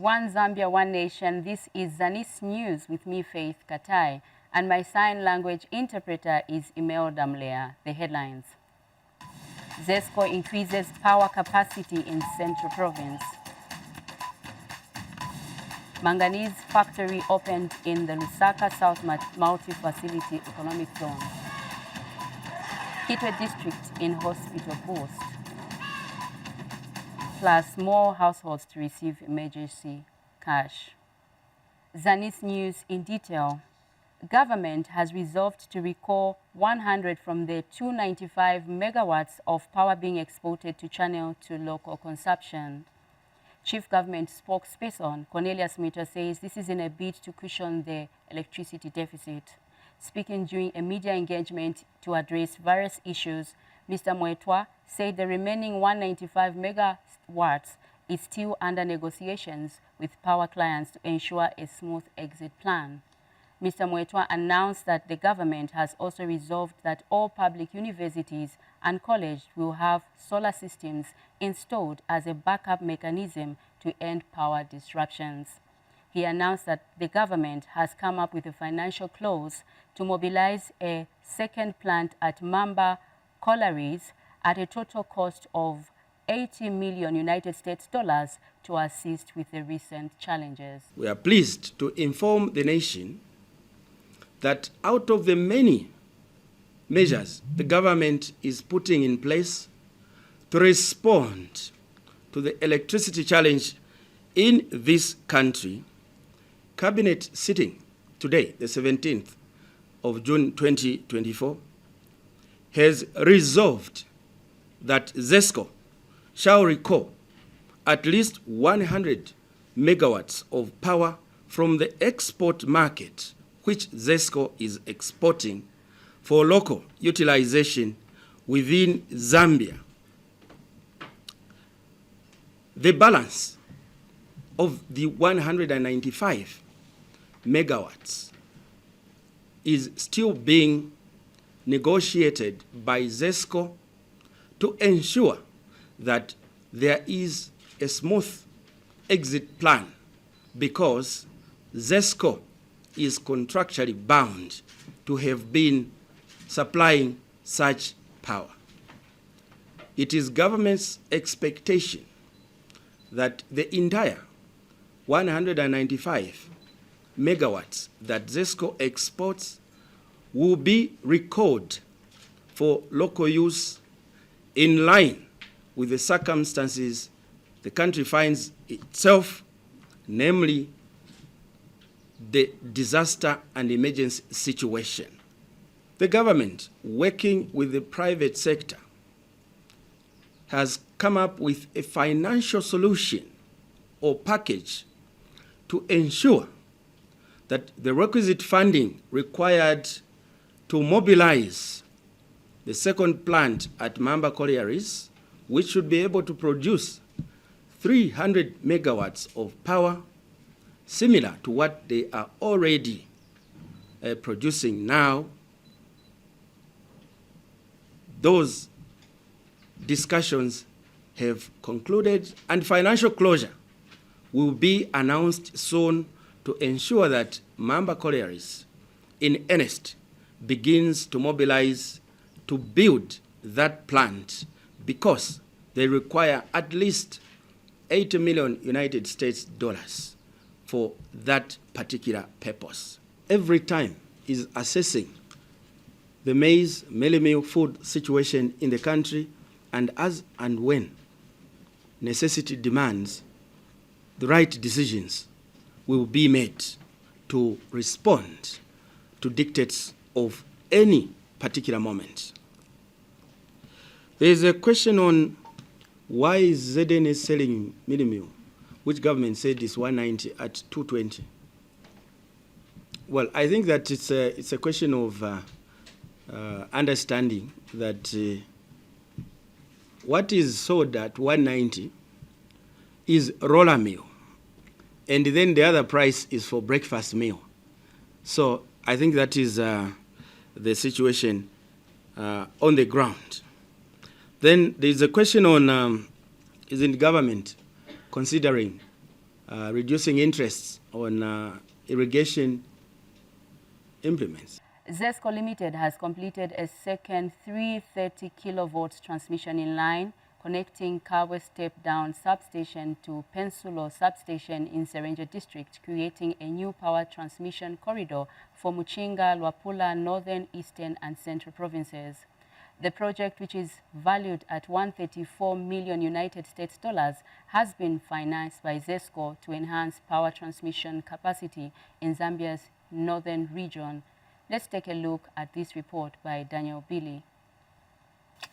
One Zambia, One Nation. This is Zanis News with me, Faith Katai, and my sign language interpreter is Imelda Mlea. The headlines. ZESCO increases power capacity in Central Province. Manganese factory opened in the Lusaka South Multi-Facility Economic Zone. Kitwe District in hospital boost. Plus more households to receive emergency cash. Zanis News in detail. Government has resolved to recall 100 from the 295 megawatts of power being exported to channel to local consumption. Chief Government spokesperson Cornelius Mito says this is in a bid to cushion the electricity deficit. Speaking during a media engagement to address various issues, Mr. Mwetwa said the remaining 195 megawatts is still under negotiations with power clients to ensure a smooth exit plan. Mr. Mwetwa announced that the government has also resolved that all public universities and colleges will have solar systems installed as a backup mechanism to end power disruptions. He announced that the government has come up with a financial clause to mobilize a second plant at Mamba Collieries at a total cost of $80 million United States to assist with the recent challenges. We are pleased to inform the nation that out of the many measures the government is putting in place to respond to the electricity challenge in this country, Cabinet sitting today, the 17th of June 2024, has resolved that ZESCO shall recall at least 100 megawatts of power from the export market, which ZESCO is exporting for local utilization within Zambia. The balance of the 195 megawatts is still being negotiated by ZESCO to ensure that there is a smooth exit plan, because ZESCO is contractually bound to have been supplying such power. It is government's expectation that the entire 195 megawatts that ZESCO exports will be recalled for local use in line with the circumstances the country finds itself, namely the disaster and emergency situation. The government, working with the private sector, has come up with a financial solution or package to ensure that the requisite funding required to mobilize the second plant at Mamba Collieries, which should be able to produce 300 megawatts of power, similar to what they are already producing now. Those discussions have concluded, and financial closure will be announced soon to ensure that Mamba Collieries in earnest begins to mobilize to build that plant, because they require at least $80 million United States for that particular purpose. Every time is assessing the maize, mealie meal food situation in the country, and as and when necessity demands, the right decisions will be made to respond to dictates of any particular moment. There is a question on why is ZNS selling mealie meal, which government said is 190 at 220. Well, I think that it's a question of understanding that what is sold at 190 is roller meal, and then the other price is for breakfast meal. So I think that is the situation on the ground. Then there is a question on, isn't government considering reducing interests on irrigation implements. ZESCO Limited has completed a second 330 kilovolt transmission line connecting Kabwe step-down substation to Pensulo substation in Serenje district, creating a new power transmission corridor for Muchinga, Luapula, Northern, Eastern and Central provinces. The project, which is valued at $134 million United States dollars, has been financed by ZESCO to enhance power transmission capacity in Zambia's northern region. Let's take a look at this report by Daniel Billy.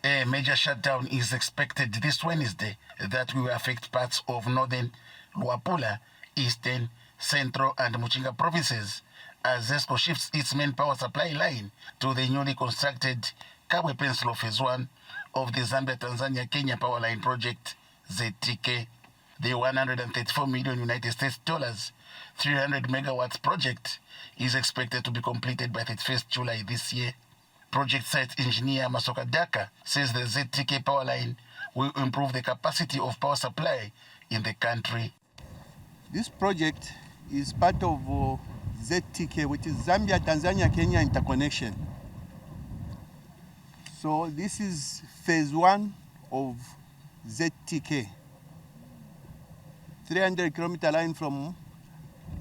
A major shutdown is expected this Wednesday that will affect parts of northern Luapula, eastern, central and Muchinga provinces as ZESCO shifts its main power supply line to the newly constructed Kabwe Pensulo Phase 1 of the Zambia-Tanzania-Kenya Power Line Project, ZTK. The $134 million United States dollars 300 megawatts project is expected to be completed by 31st July this year. Project site engineer Masoka Daka says the ZTK power line will improve the capacity of power supply in the country. This project is part of ZTK, which is Zambia-Tanzania-Kenya interconnection. So this is phase 1 of ZTK. 300-kilometer line from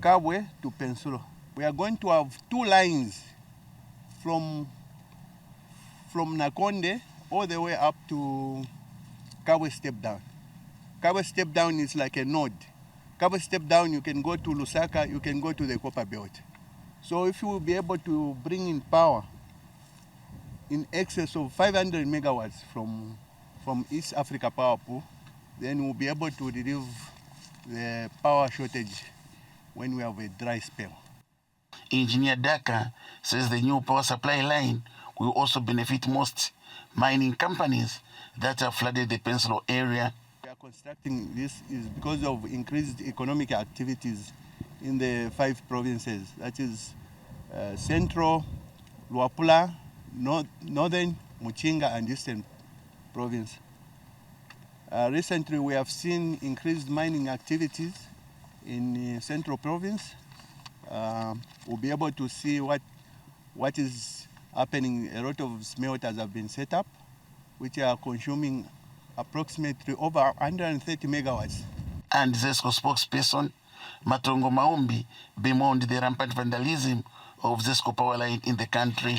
Kabwe to Pensulo. We are going to have 2 lines from Nakonde all the way up to Kabwe step down. Kabwe step down is like a node. Kabwe step down, you can go to Lusaka, you can go to the Copper Belt. So if you will be able to bring in power in excess of 500 megawatts from East Africa Power Pool, then we'll be able to relieve the power shortage when we have a dry spell. Engineer Daka says the new power supply line will also benefit most mining companies that have flooded the Pensulo area. We are constructing this is because of increased economic activities in the 5 provinces, that is Central, Luapula, Northern, Muchinga and Eastern province. Recently we have seen increased mining activities in Central province. We'll be able to see what is happening. A lot of smelters have been set up, which are consuming approximately over 130 megawatts. And ZESCO spokesperson Matongo Maombi bemoaned the rampant vandalism of ZESCO power line in the country.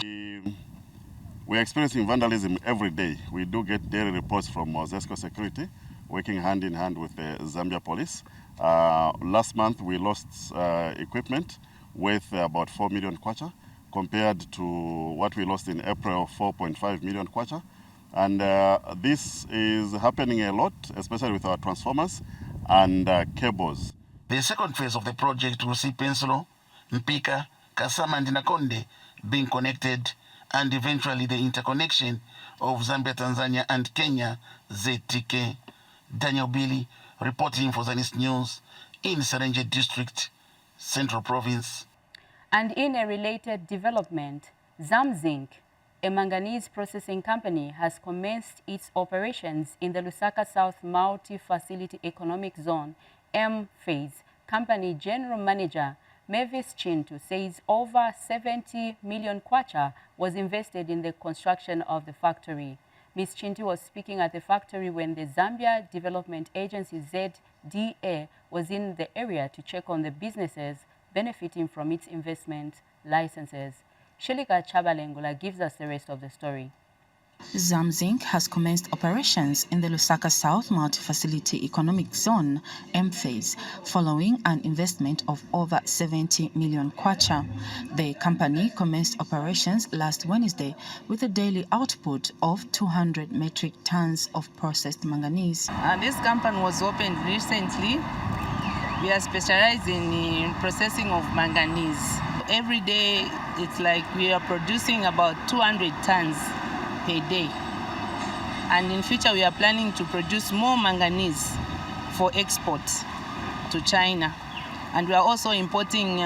We are experiencing vandalism every day. We do get daily reports from ZESCO Security, working hand in hand with the Zambia Police. Last month we lost equipment worth about 4 million kwacha compared to what we lost in April, 4.5 million kwacha. And this is happening a lot, especially with our transformers and cables. The second phase of the project will see Pensulo, Mpika, Kasama and Nakonde being connected, and eventually the interconnection of Zambia, Tanzania and Kenya, ZTK. Daniel Billy reporting for Zanis News in Serenje District, Central Province. And in a related development, Zamzinc, a manganese processing company, has commenced its operations in the Lusaka South Multi-Facility Economic Zone, M phase. Company General Manager Mavis Chintu says over 70 million kwacha was invested in the construction of the factory. Ms. Chintu was speaking at the factory when the Zambia Development Agency ZDA was in the area to check on the businesses benefiting from its investment licenses. Shelika Chabalengula gives us the rest of the story. Zamzinc has commenced operations in the Lusaka South Multi-Facility Economic Zone, M phase, following an investment of over 70 million kwacha. The company commenced operations last Wednesday with a daily output of 200 metric tons of processed manganese. This company was opened recently. We are specialized in processing of manganese. Every day, it's like we are producing about 200 tons per day. And in future, we are planning to produce more manganese for export to China. And we are also importing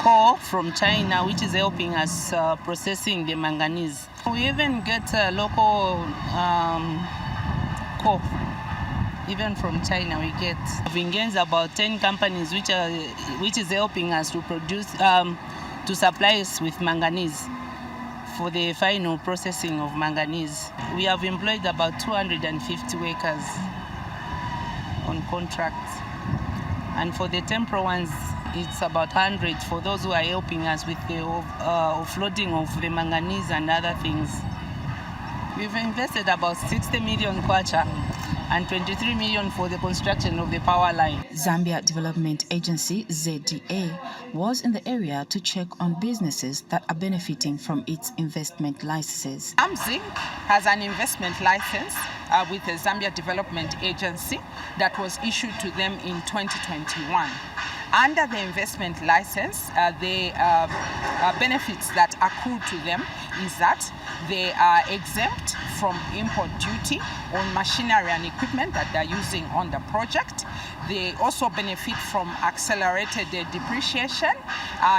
coal from China, which is helping us processing the manganese. We even get local coal Even from China we get. We've engaged about 10 companies which is helping us to produce, to supply us with manganese for the final processing of manganese. We have employed about 250 workers on contract. And for the temporary ones, it's about 100 for those who are helping us with the offloading of the manganese and other things. We've invested about 60 million kwacha and 23 million for the construction of the power line. Zambia Development Agency, ZDA, was in the area to check on businesses that are benefiting from its investment licenses. Zinc has an investment license with the Zambia Development Agency that was issued to them in 2021. Under the investment license, the benefits that accrue to them is that they are exempt from import duty on machinery and equipment that they're using on the project. They also benefit from accelerated depreciation.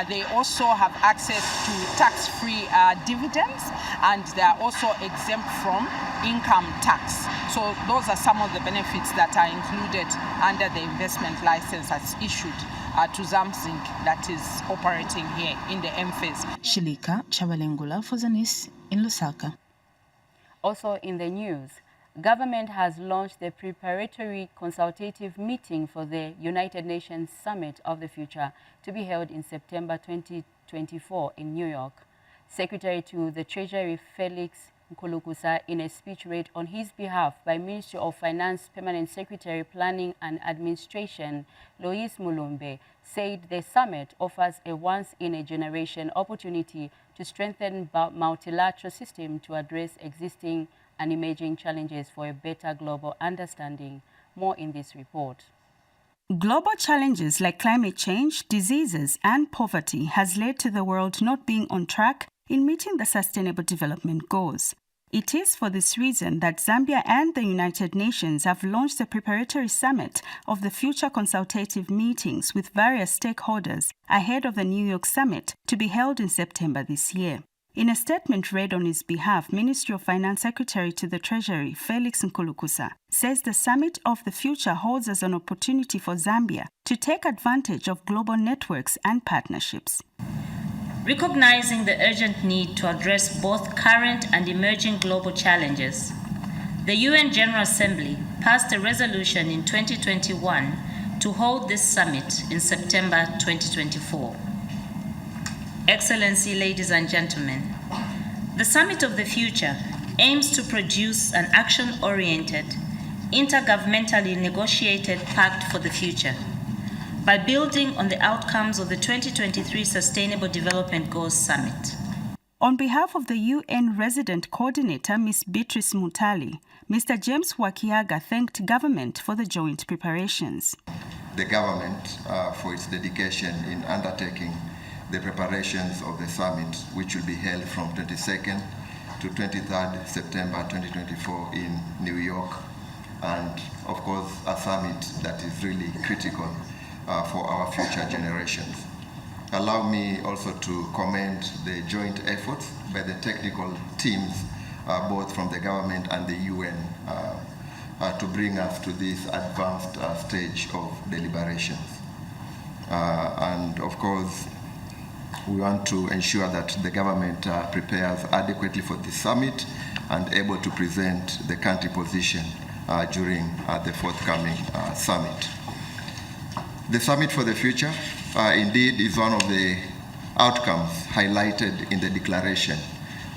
They also have access to tax-free dividends, and they are also exempt from income tax. So those are some of the benefits that are included under the investment license that's issued to Zamzinc that is operating here in the M phase. Shilika Chabalengula for Zanis in Lusaka. Also in the news, government has launched the preparatory consultative meeting for the United Nations Summit of the Future to be held in September 2024 in New York. Secretary to the Treasury Felix Nkulukusa, in a speech read on his behalf by Ministry of Finance Permanent Secretary Planning and Administration Lois Mulumbe, said the summit offers a once-in-a-generation opportunity to strengthen multilateral system to address existing and emerging challenges for a better global understanding. More in this report. Global challenges like climate change, diseases, and poverty has led to the world not being on track in meeting the Sustainable Development Goals. It is for this reason that Zambia and the United Nations have launched a preparatory summit of the future consultative meetings with various stakeholders ahead of the New York summit to be held in September this year. In a statement read on his behalf, Ministry of Finance Secretary to the Treasury, Felix Nkulukusa, says the Summit of the Future holds as an opportunity for Zambia to take advantage of global networks and partnerships. Recognizing the urgent need to address both current and emerging global challenges, the UN General Assembly passed a resolution in 2021 to hold this summit in September 2024. Excellency, ladies and gentlemen, the Summit of the Future aims to produce an action-oriented, intergovernmentally negotiated pact for the future by building on the outcomes of the 2023 Sustainable Development Goals Summit. On behalf of the UN Resident Coordinator, Ms. Beatrice Mutali, Mr. James Wakiaga thanked government for the joint preparations. The government for its dedication in undertaking the preparations of the summit, which will be held from 22nd to 23rd September 2024 in New York, and of course a summit that is really critical for our future generations. Allow me also to commend the joint efforts by the technical teams, both from the government and the UN, to bring us to this advanced stage of deliberations. And of course, we want to ensure that the government prepares adequately for this summit and able to present the country position during the forthcoming summit. The Summit for the Future indeed is one of the outcomes highlighted in the declaration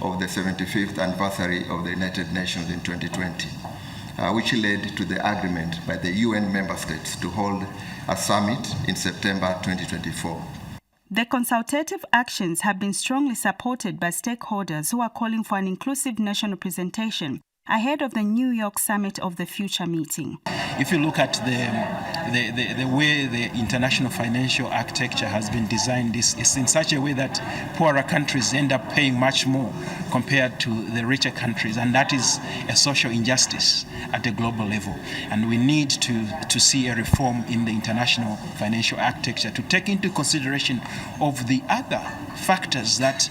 of the 75th anniversary of the United Nations in 2020, which led to the agreement by the UN member states to hold a summit in September 2024. The consultative actions have been strongly supported by stakeholders who are calling for an inclusive national presentation ahead of the New York Summit of the Future meeting. If you look at the way the international financial architecture has been designed, is in such a way that poorer countries end up paying much more compared to the richer countries, and that is a social injustice at a global level. And we need to see a reform in the international financial architecture to take into consideration of the other factors that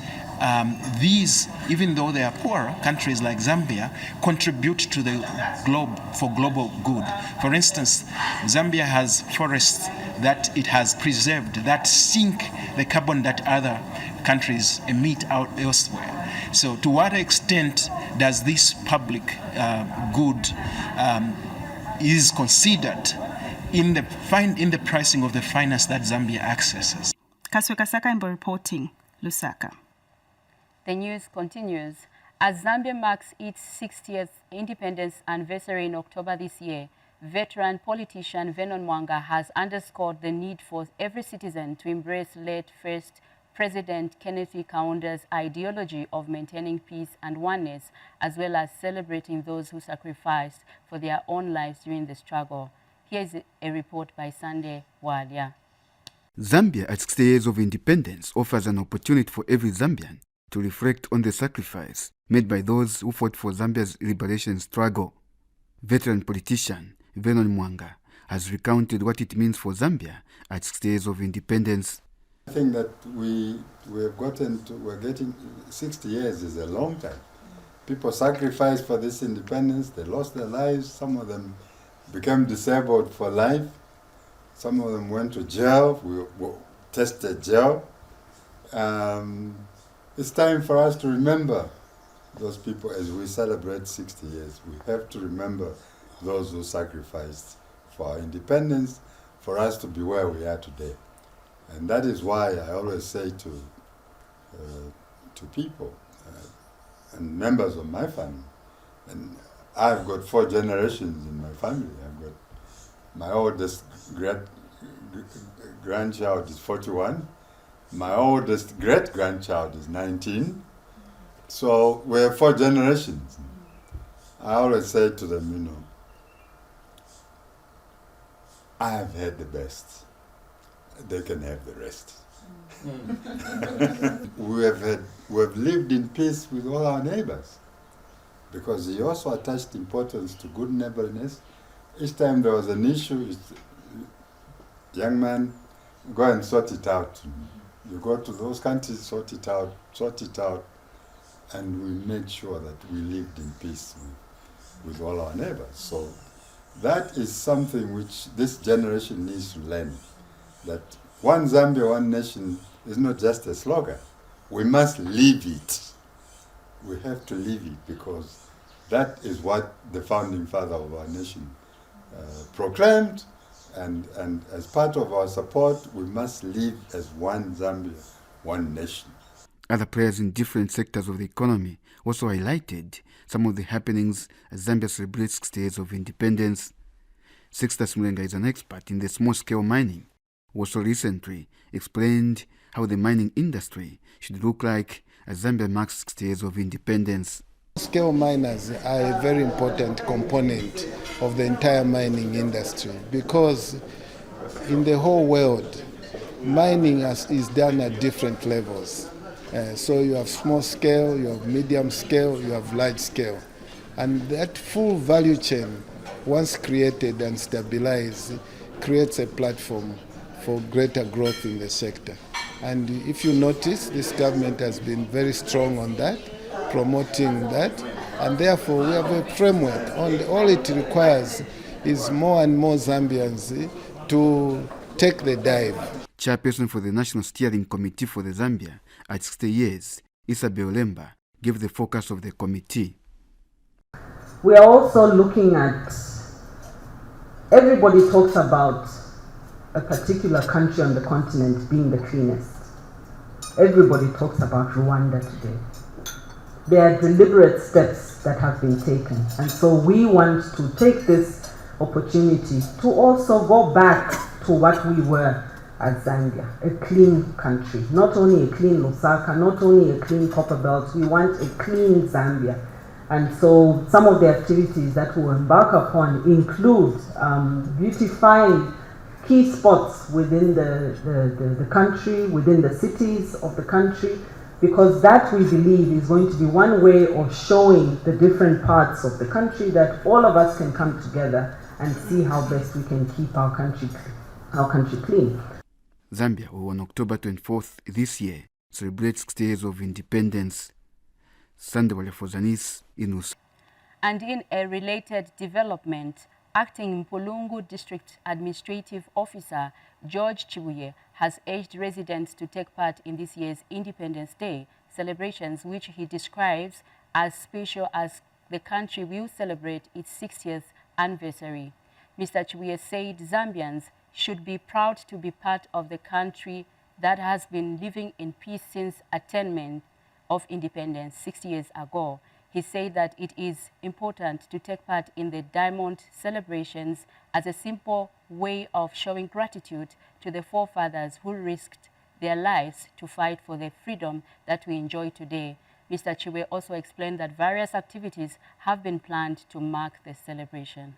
these, even though they are poorer, countries like Zambia contribute to the globe for global good. For instance, Zambia has forests that it has preserved that sink the carbon that other countries emit out elsewhere. So to what extent does this public good is considered in the pricing of the finance that Zambia accesses? Kasweka Sakaimbo reporting, Lusaka. The news continues. As Zambia marks its 60th independence anniversary in October this year, veteran politician Vernon Mwanga has underscored the need for every citizen to embrace late first President Kenneth Kaunda's ideology of maintaining peace and oneness, as well as celebrating those who sacrificed for their own lives during the struggle. Here is a report by Sunday Walia. Zambia, at 60 years of independence, offers an opportunity for every Zambian to reflect on the sacrifice made by those who fought for Zambia's liberation struggle. Veteran politician Vernon Mwanga has recounted what it means for Zambia at 60 years of independence. I think that we're getting 60 years is a long time. People sacrificed for this independence, they lost their lives, some of them became disabled for life, some of them went to jail, we tested jail. It's time for us to remember those people as we celebrate 60 years. We have to remember those who sacrificed for our independence, for us to be where we are today. And that is why I always say to people and members of my family, and I've got 4 generations in my family. I've got my oldest grandchild is 41. My oldest great-grandchild is 19. So we have 4 generations. I always say to them, I have had the best. They can have the rest. We have lived in peace with all our neighbors, because he also attached importance to good neighborliness. Each time there was an issue, young man, go and sort it out. You go to those countries, sort it out, and we made sure that we lived in peace with all our neighbors. So that is something which this generation needs to learn, that one Zambia, one nation is not just a slogan. We must live it. We have to live it, because that is what the founding father of our nation proclaimed. And as part of our support, we must live as one Zambia, one nation. Other players in different sectors of the economy also highlighted some of the happenings as Zambia celebrates 60 years of independence. Sixtus Mlenga is an expert in the small-scale mining, who also recently explained how the mining industry should look like as Zambia marks 60 years of independence. Scale miners are a very important component of the entire mining industry, because in the whole world, mining is done at different levels. So you have small scale, you have medium scale, you have large scale. And that full value chain, once created and stabilized, creates a platform for greater growth in the sector. And if you notice, this government has been very strong on that, promoting that, and therefore we have a framework. All it requires is more and more Zambians to take the dive. Chairperson for the National Steering Committee for the Zambia at 60 years, Isabel Lemba, gave the focus of the committee. We are also looking at, everybody talks about a particular country on the continent being the cleanest. Everybody talks about Rwanda today. There are deliberate steps that have been taken, and so we want to take this opportunity to also go back to what we were as Zambia, a clean country. Not only a clean Lusaka, not only a clean Copperbelt, we want a clean Zambia. And so some of the activities that we will embark upon include beautifying key spots within the country, within the cities of the country, because that, we believe, is going to be one way of showing the different parts of the country, that all of us can come together and see how best we can keep our country clean. Zambia, who on October 24th this year celebrate 60 years of independence. Sandewale for Zanis in Lusaka. And in a related development, Acting Mpulungu District Administrative Officer George Chibuye has urged residents to take part in this year's Independence Day celebrations, which he describes as special as the country will celebrate its 60th anniversary. Mr. Chibuye said Zambians should be proud to be part of the country that has been living in peace since attainment of independence 60 years ago. He said that it is important to take part in the Diamond celebrations as a simple way of showing gratitude to the forefathers who risked their lives to fight for the freedom that we enjoy today. Mr. Chiwe also explained that various activities have been planned to mark the celebration.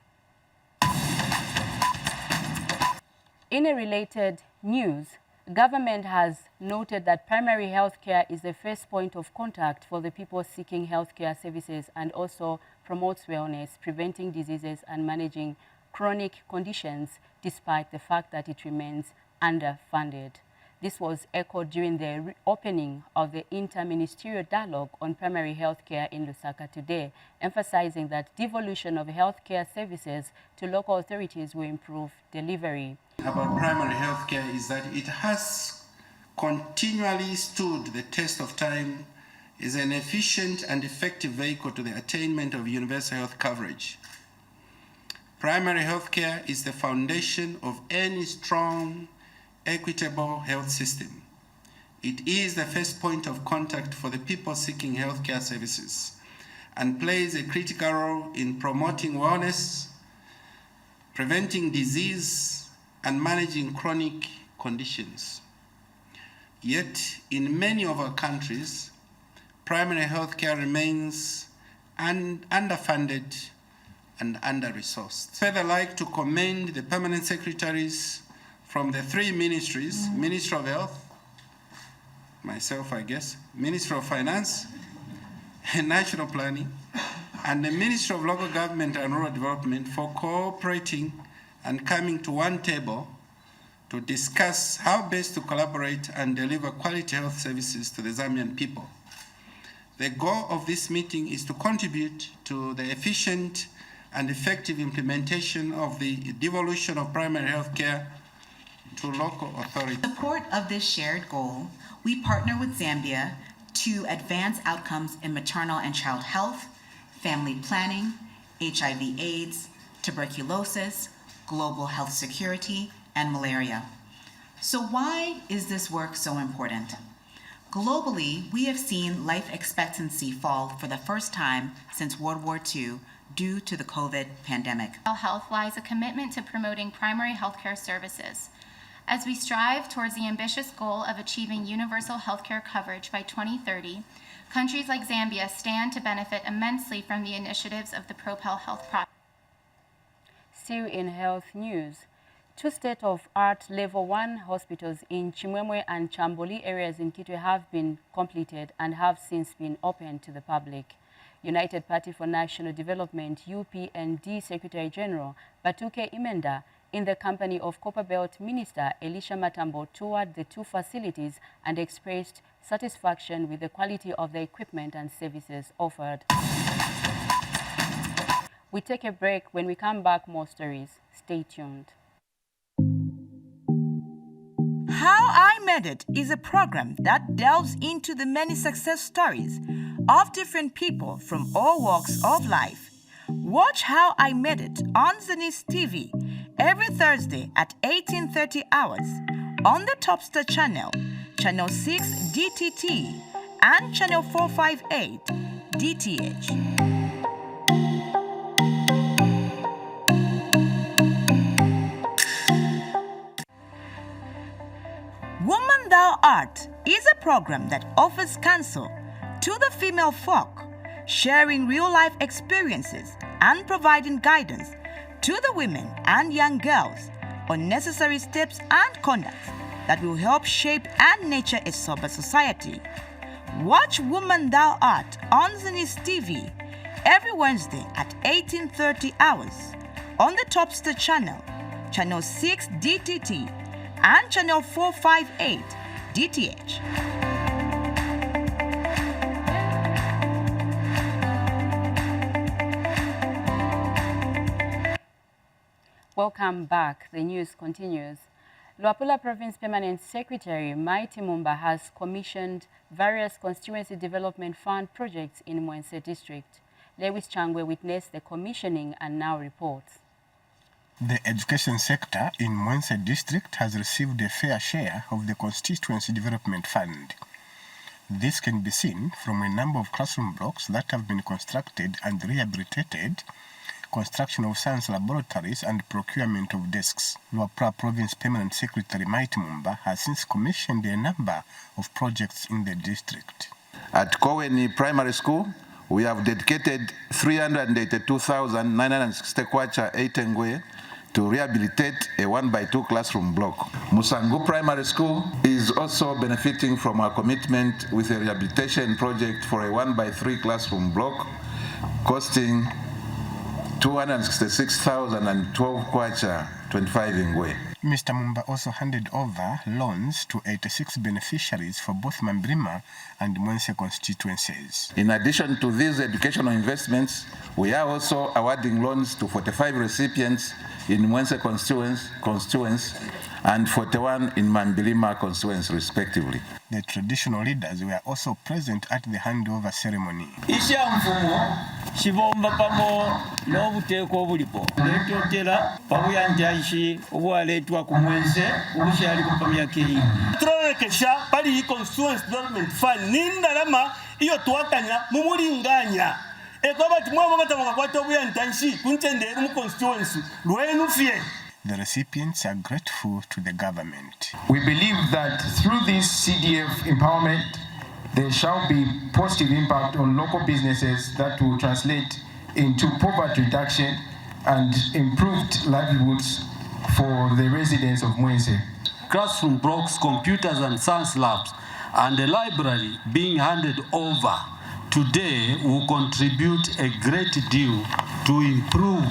In a related news, government has noted that primary health care is the first point of contact for the people seeking health care services and also promotes wellness, preventing diseases and managing chronic conditions despite the fact that it remains underfunded. This was echoed during the reopening of the Interministerial Dialogue on Primary Health Care in Lusaka today, emphasizing that devolution of health care services to local authorities will improve delivery. About primary health care is that it has continually stood the test of time as an efficient and effective vehicle to the attainment of universal health coverage. Primary health care is the foundation of any strong, equitable health system. It is the first point of contact for the people seeking healthcare services and plays a critical role in promoting wellness, preventing disease, and managing chronic conditions. Yet, in many of our countries, primary health care remains underfunded and under-resourced. Further, I'd like to commend the permanent secretaries from the three ministries, Ministry of Health, myself, I guess, Ministry of Finance, and National Planning, and the Ministry of Local Government and Rural Development for cooperating and coming to one table to discuss how best to collaborate and deliver quality health services to the Zambian people. The goal of this meeting is to contribute to the efficient and effective implementation of the devolution of primary health care to local authorities. In support of this shared goal, we partner with Zambia to advance outcomes in maternal and child health, family planning, HIV/AIDS, tuberculosis, global health security, and malaria. So why is this work so important? Globally, we have seen life expectancy fall for the first time since World War II due to the COVID pandemic. Health lies a commitment to promoting primary healthcare services. As we strive towards the ambitious goal of achieving universal healthcare coverage by 2030, countries like Zambia stand to benefit immensely from the initiatives of the Propel Health Project. Still in health news, two state-of-art Level 1 hospitals in Chimwemwe and Chamboli areas in Kitwe have been completed and have since been opened to the public. United Party for National Development, UPND Secretary General Batuke Imenda, in the company of Copperbelt Minister Elisha Matambo, toured the two facilities and expressed satisfaction with the quality of the equipment and services offered. We take a break. When we come back, more stories. Stay tuned. How I Made It is a program that delves into the many success stories of different people from all walks of life. Watch How I Made It on Zanis TV every Thursday at 18:30 hours on the Topstar channel, channel 6 DTT, and channel 458 DTH. Woman Thou Art is a program that offers counsel to the female folk, sharing real-life experiences and providing guidance to the women and young girls on necessary steps and conduct that will help shape and nurture a sober society. Watch Woman Thou Art on Zanis TV every Wednesday at 18:30 hours on the Topstar channel, channel 6 DTT, and channel 458 DTH. Welcome back. The news continues. Luapula Province Permanent Secretary Mighty Mumba has commissioned various Constituency Development Fund projects in Mwense District. Lewis Changwe witnessed the commissioning and now reports. The education sector in Mwense District has received a fair share of the Constituency Development Fund. This can be seen from a number of classroom blocks that have been constructed and rehabilitated, construction of science laboratories and procurement of desks. Luapula Province Permanent Secretary Mighty Mumba has since commissioned a number of projects in the district. At Koweni Primary School, we have dedicated 382,960 kwacha 8 ngwe to rehabilitate a 1x2 classroom block. Musangu Primary School is also benefiting from our commitment with a rehabilitation project for a 1x3 classroom block costing 266,012 kwacha 25 ngwe. Mr. Mumba also handed over loans to 86 beneficiaries for both Mambrima and Mwense constituencies. In addition to these educational investments, we are also awarding loans to 45 recipients in Mwense constituency and 41 in Mambrima constituency, respectively. The traditional leaders were also present at the handover ceremony. Shibomba pamo n'obuteeko obulipo leetotera pabuyanjanshi obwaleetwa ku Mwense obukyali ku myaka eri tulekesha pali Constituency Development Fund nindalama iyo twakanya mu mulinganya ekobati mwabo batamuka kwata obuyanjanshi kuntendera mu constituency lwenufye. The recipients are grateful to the government. We believe that through this CDF empowerment, there shall be positive impact on local businesses that will translate into poverty reduction and improved livelihoods for the residents of Mwense. Classroom blocks, computers and science labs, and the library being handed over today will contribute a great deal to improve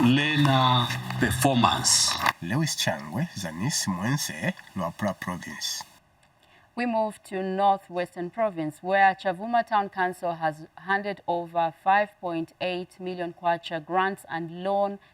learner performance. Lewis Changwe, Zanis, Mwense, Luapula Province. We move to Northwestern Province, where Chavuma Town Council has handed over 5.8 million kwacha grants and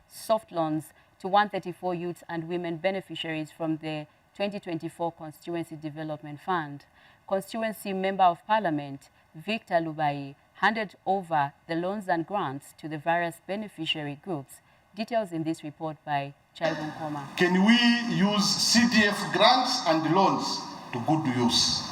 soft loans to 134 youths and women beneficiaries from the 2024 Constituency Development Fund. Constituency Member of Parliament, Victor Lubai, handed over the loans and grants to the various beneficiary groups. Details in this report by Chaibun Koma. Can we use CDF grants and loans to good use?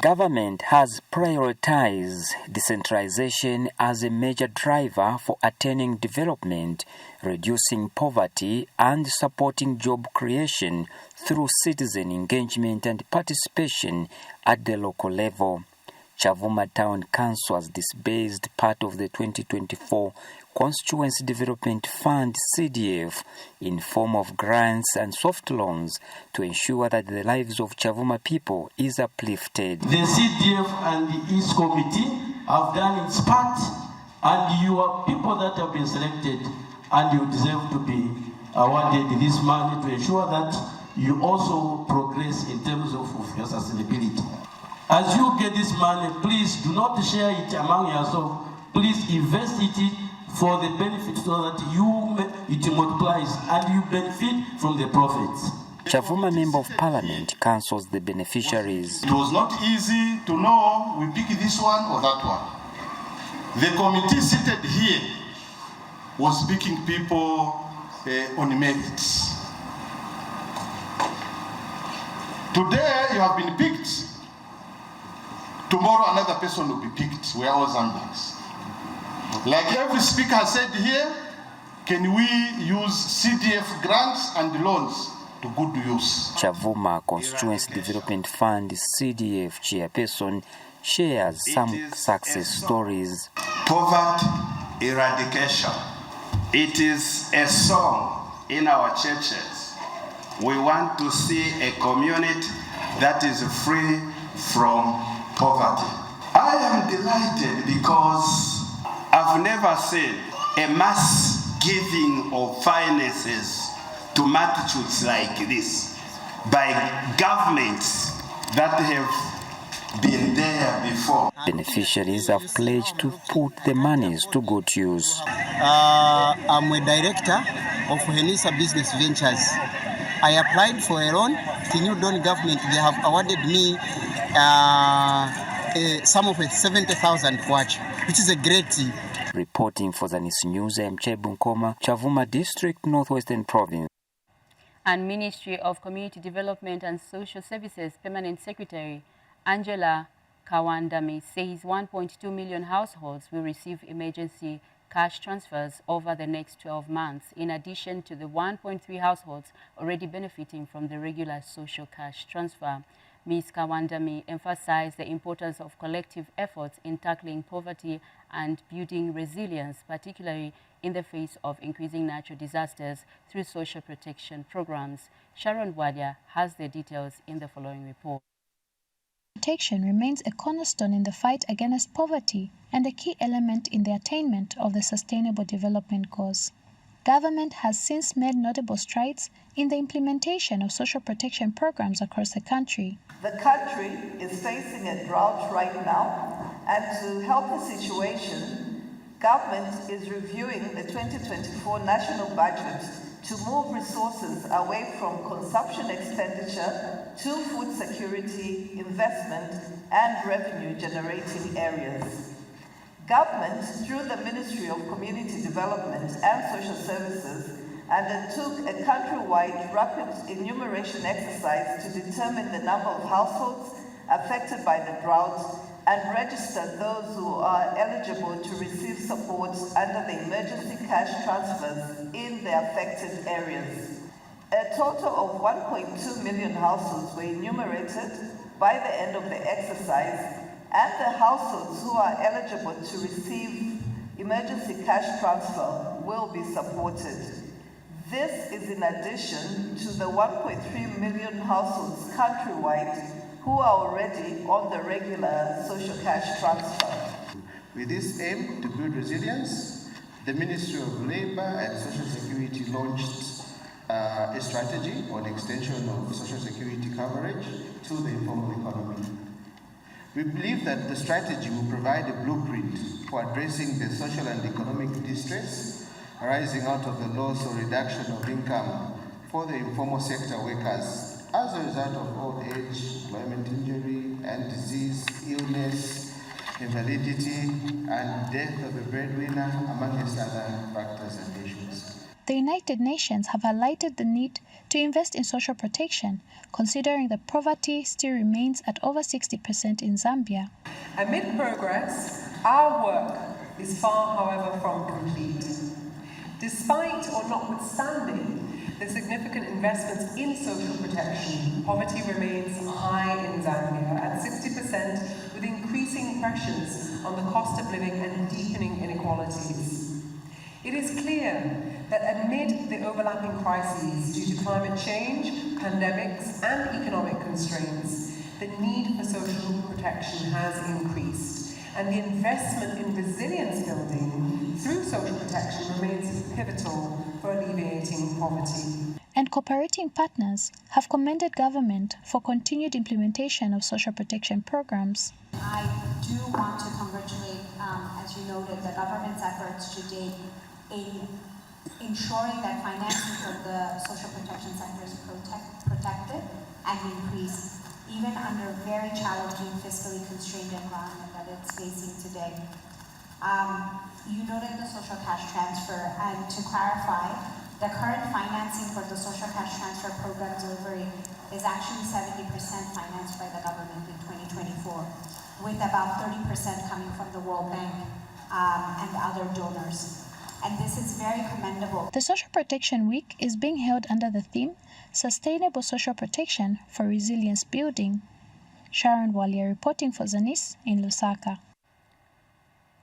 Government has prioritized decentralization as a major driver for attaining development, reducing poverty, and supporting job creation through citizen engagement and participation at the local level. Chavuma Town Council has disbursed part of the 2024 Constituency Development Fund CDF in form of grants and soft loans to ensure that the lives of Chavuma people is uplifted. The CDF and the East Committee have done its part, and you are people that have been selected, and you deserve to be awarded this money to ensure that you also progress in terms of your sustainability. As you get this money, please do not share it among yourselves. Please invest it for the benefit so that it multiplies and you benefit from the profits. Chavuma Member of Parliament counsels the beneficiaries. It was not easy to know we pick this one or that one. The committee seated here was picking people on merits. Today you have been picked. Tomorrow another person will be picked. We are all Zambians. Like every speaker has said here, can we use CDF grants and loans to good use? Chavuma Constituency Development Fund CDF chairperson shares some success stories. Poverty eradication. It is a song in our churches. We want to see a community that is free from poverty. I am delighted because I've never seen a mass giving of finances to multitudes like this by governments that have been there before. Beneficiaries have pledged to put the monies to good use. I'm a director of Henisa Business Ventures. I applied for a loan. The New Dawn government, they have awarded me a sum of 70,000 kwacha, which is a great thing. Reporting for Zanis News, I'm Chebunkoma, Chavuma District, Northwestern Province. And Ministry of Community Development and Social Services Permanent Secretary Angela Kawandami says 1.2 million households will receive emergency cash transfers over the next 12 months, in addition to the 1.3 households already benefiting from the regular social cash transfer. Ms. Kawandami emphasized the importance of collective efforts in tackling poverty and building resilience, particularly in the face of increasing natural disasters through social protection programs. Sharon Wadia has the details in the following report. Protection remains a cornerstone in the fight against poverty and a key element in the attainment of the Sustainable Development Goals. Government has since made notable strides in the implementation of social protection programs across the country. The country is facing a drought right now, and to help the situation, government is reviewing the 2024 national budget to move resources away from consumption expenditure to food security, investment, and revenue-generating areas. Government, through the Ministry of Community Development and Social Services, undertook a countrywide rapid enumeration exercise to determine the number of households affected by the drought and register those who are eligible to receive support under the emergency cash transfers in the affected areas. A total of 1.2 million households were enumerated by the end of the exercise, and the households who are eligible to receive emergency cash transfer will be supported. This is in addition to the 1.3 million households countrywide who are already on the regular social cash transfer. With this aim to build resilience, the Ministry of Labour and Social Security launched a strategy on extension of social security coverage to the informal economy. We believe that the strategy will provide a blueprint for addressing the social and economic distress arising out of the loss or reduction of income for the informal sector workers as a result of old age, employment injury and disease, illness, invalidity, and death of a breadwinner, amongst other factors and issues. The United Nations have highlighted the need to invest in social protection, considering that poverty still remains at over 60% in Zambia. Amid progress, our work is far, however, from complete. Despite or notwithstanding the significant investments in social protection, poverty remains high in Zambia at 60%, with increasing pressures on the cost of living and deepening inequalities. It is clear that amid the overlapping crises due to climate change, pandemics, and economic constraints, the need for social protection has increased, and the investment in resilience building through social protection remains pivotal for alleviating poverty. And cooperating partners have commended government for continued implementation of social protection programs. I do want to congratulate, as you noted, the government's efforts to date in ensuring that financing for the social protection sector is protected and increased, even under a very challenging, fiscally constrained environment that it's facing today. You noted the social cash transfer, and to clarify, the current financing for the social cash transfer program delivery is actually 70% financed by the government in 2024, with about 30% coming from the World Bank and other donors. And this is very commendable. The Social Protection Week is being held under the theme Sustainable Social Protection for Resilience Building. Sharon Walia reporting for Zanis in Lusaka.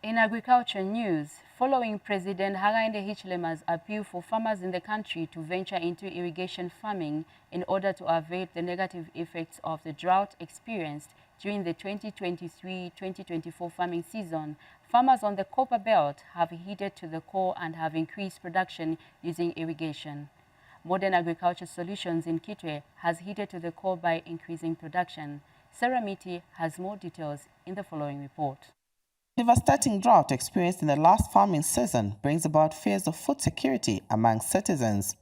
In agriculture news, following President Hakainde Hichilema's appeal for farmers in the country to venture into irrigation farming in order to avoid the negative effects of the drought experienced during the 2023-2024 farming season, farmers on the Copper Belt have heeded to the call and have increased production using irrigation. Modern Agriculture Solutions in Kitwe has heeded to the call by increasing production. Sarah Miti has more details in the following report. Devastating drought experienced in the last farming season brings about fears of food security among citizens.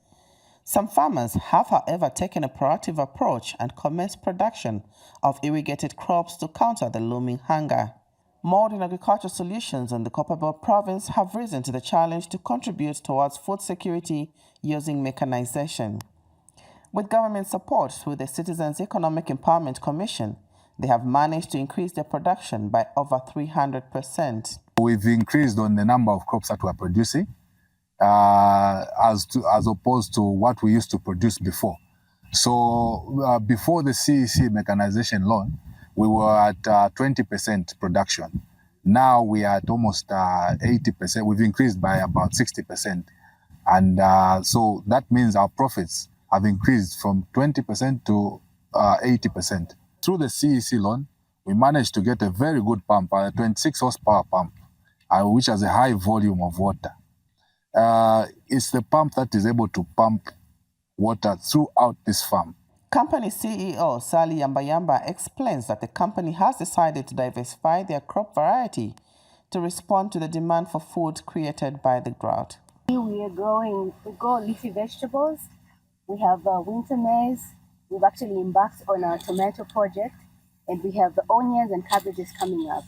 Some farmers have, however, taken a proactive approach and commenced production of irrigated crops to counter the looming hunger. Modern agricultural solutions in the Copper Belt province have risen to the challenge to contribute towards food security using mechanization. With government support through the Citizens Economic Empowerment Commission, they have managed to increase their production by over 300%. We've increased on the number of crops that we're producing as opposed to what we used to produce before. So before the CEC mechanization loan, we were at 20% production. Now we are at almost 80%. We've increased by about 60%. And so that means our profits have increased from 20% to 80%. Through the CEC loan, we managed to get a very good pump, a 26 horsepower pump, which has a high volume of water. It's the pump that is able to pump water throughout this farm. Company CEO Sally Yambayamba explains that the company has decided to diversify their crop variety to respond to the demand for food created by the drought. We grow leafy vegetables. We have winter maize. We've actually embarked on our tomato project, and we have the onions and cabbages coming up.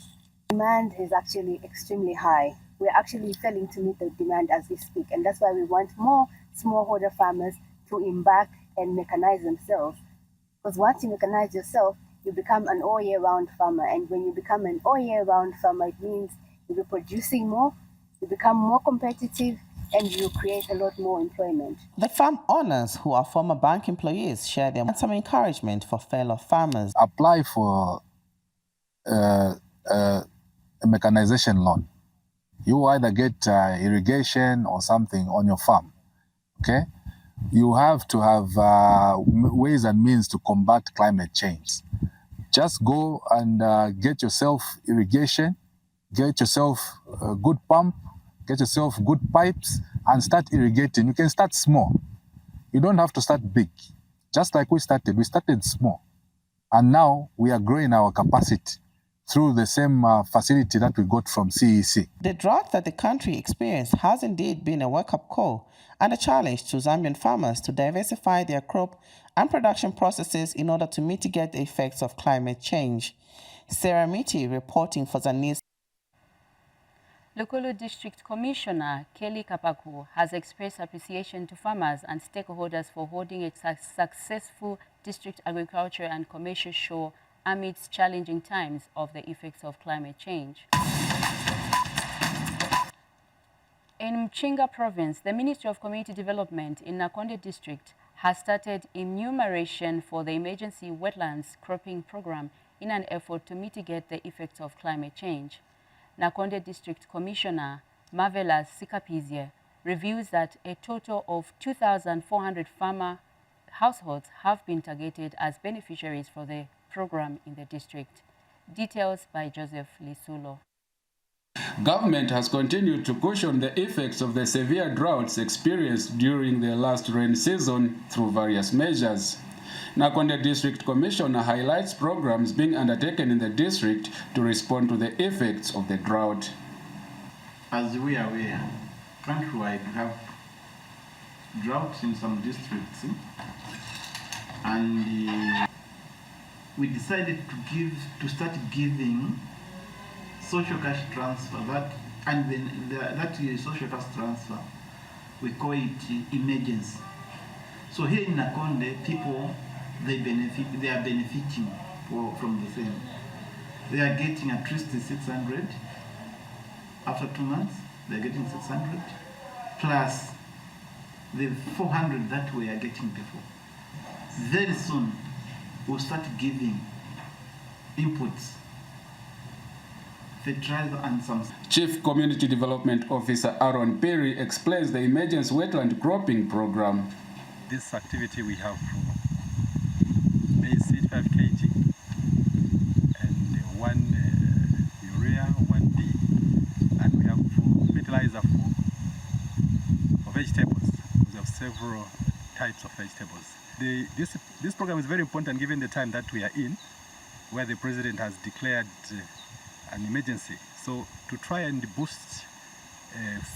Demand is actually extremely high. We're actually failing to meet the demand as we speak, and that's why we want more smallholder farmers to embark and mechanize themselves. Because once you mechanize yourself, you become an all-year-round farmer, and when you become an all-year-round farmer, it means you'll be producing more, you become more competitive, and you create a lot more employment. The farm owners, who are former bank employees, share some encouragement for fellow farmers. Apply for a mechanization loan. You either get irrigation or something on your farm, okay? You have to have ways and means to combat climate change. Just go and get yourself irrigation, get yourself a good pump, get yourself good pipes, and start irrigating. You can start small. You don't have to start big. Just like we started small. And now we are growing our capacity through the same facility that we got from CEC. The drought that the country experienced has indeed been a wake-up call and a challenge to Zambian farmers to diversify their crop and production processes in order to mitigate the effects of climate change. Sarah Miti reporting for Zanis. Lokolo District Commissioner Kelly Kapaku has expressed appreciation to farmers and stakeholders for holding a successful district agriculture and commercial show amidst challenging times of the effects of climate change. In Mchinga Province, the Ministry of Community Development in Nakonde District has started enumeration for the Emergency Wetlands Cropping Program in an effort to mitigate the effects of climate change. Nakonde District Commissioner Marvelous Sikapizie reveals that a total of 2,400 farmer households have been targeted as beneficiaries for the program in the district. Details by Joseph Lisulo. Government has continued to cushion the effects of the severe droughts experienced during the last rain season through various measures. Nakonde District Commissioner highlights programs being undertaken in the district to respond to the effects of the drought. As we are aware, countrywide we have droughts in some districts, and we decided to start giving social cash transfer, that social cash transfer, we call it emergency. So here in Nakonde, people, they are benefiting from the same. They are getting at least 600. After 2 months, they're getting 600, plus the 400 that we are getting before. Very soon, we'll start giving inputs, fertilizer and some. Chief Community Development Officer Aaron Perry explains the Emergency Wetland Cropping Program. This activity we have maize seed 5 kg and 1 urea, 1 D, and we have fertilizer for vegetables. We have several types of vegetables. This program is very important given the time that we are in, where the president has declared an emergency. So So to try and boost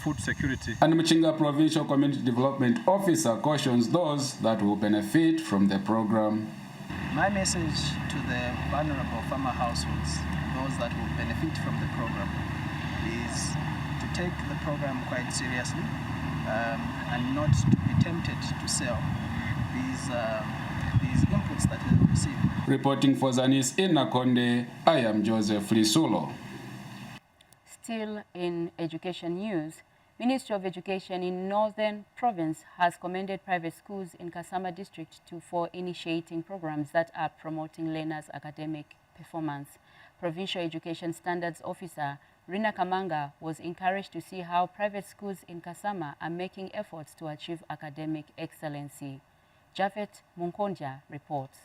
food security. And Mchinga Provincial Community Development Officer cautions those that will benefit from the program. My message to the vulnerable farmer households, those that will benefit from the program, is to take the program quite seriously and not to be tempted to sell these inputs that they receive. Reporting for Zanis in Nakonde, I am Joseph Lisulo. Still in education news, Ministry of Education in Northern Province has commended private schools in Kasama District for initiating programs that are promoting learners' academic performance. Provincial Education Standards Officer Rina Kamanga was encouraged to see how private schools in Kasama are making efforts to achieve academic excellency. Javet Munkonja reports.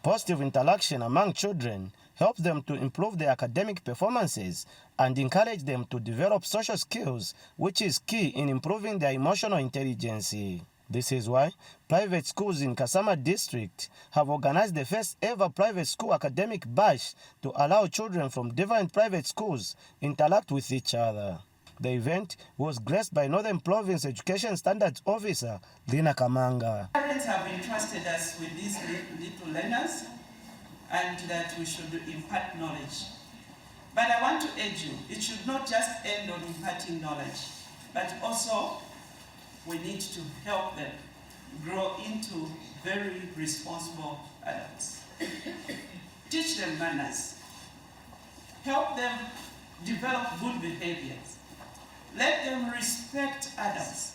Positive interaction among children helps them to improve their academic performances and encourage them to develop social skills, which is key in improving their emotional intelligence. This is why private schools in Kasama District have organized the first ever private school academic bash to allow children from different private schools interact with each other. The event was graced by Northern Province Education Standards Officer Lina Kamanga. Parents have entrusted us with these little learners and that we should impart knowledge. But I want to urge you, it should not just end on imparting knowledge, but also we need to help them grow into very responsible adults. Teach them manners. Help them develop good behaviors. Let them respect others.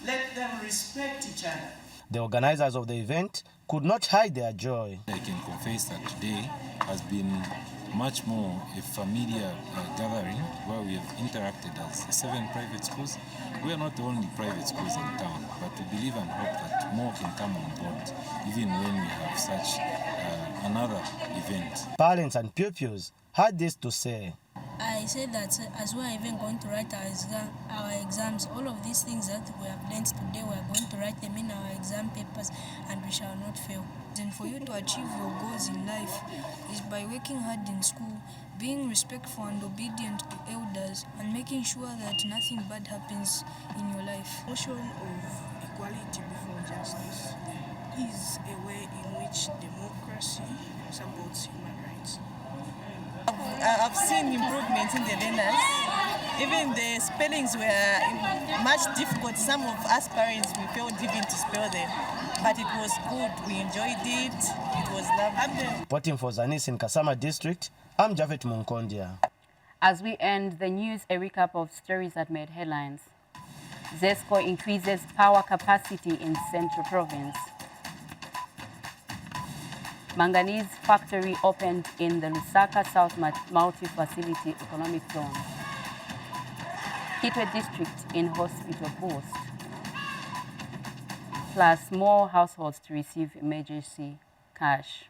Let them respect each other. The organizers of the event could not hide their joy. I can confess that today has been much more a familiar gathering where we have interacted as 7 private schools. We are not the only private schools in town, but we believe and hope that more can come on board, even when we have such another event. Parents and pupils had this to say. I said that as we are even going to write our exams, all of these things that we have learned today, we are going to write them in our exam papers and we shall not fail. And for you to achieve your goals in life is by working hard in school, being respectful and obedient to elders, and making sure that nothing bad happens in your life. Notion of equality before justice is a way in which democracy supports human rights. I've seen improvements in the learners. Even the spellings were much difficult. Some of us parents, we failed even to spell them. But it was good. We enjoyed it. It was lovely. Reporting for Zanis in Kasama District, I'm Javet Munkondia. As we end the news, a recap of stories that made headlines. ZESCO increases power capacity in Central Province. Manganese factory opened in the Lusaka South Multi-Facility Economic Zone. Kitwe District in hospital boost. Plus more households to receive emergency cash.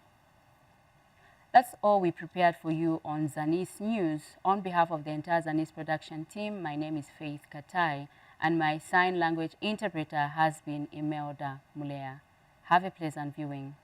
That's all we prepared for you on Zanis News. On behalf of the entire Zanis production team, my name is Faith Katai, and my sign language interpreter has been Imelda Mulea. Have a pleasant viewing.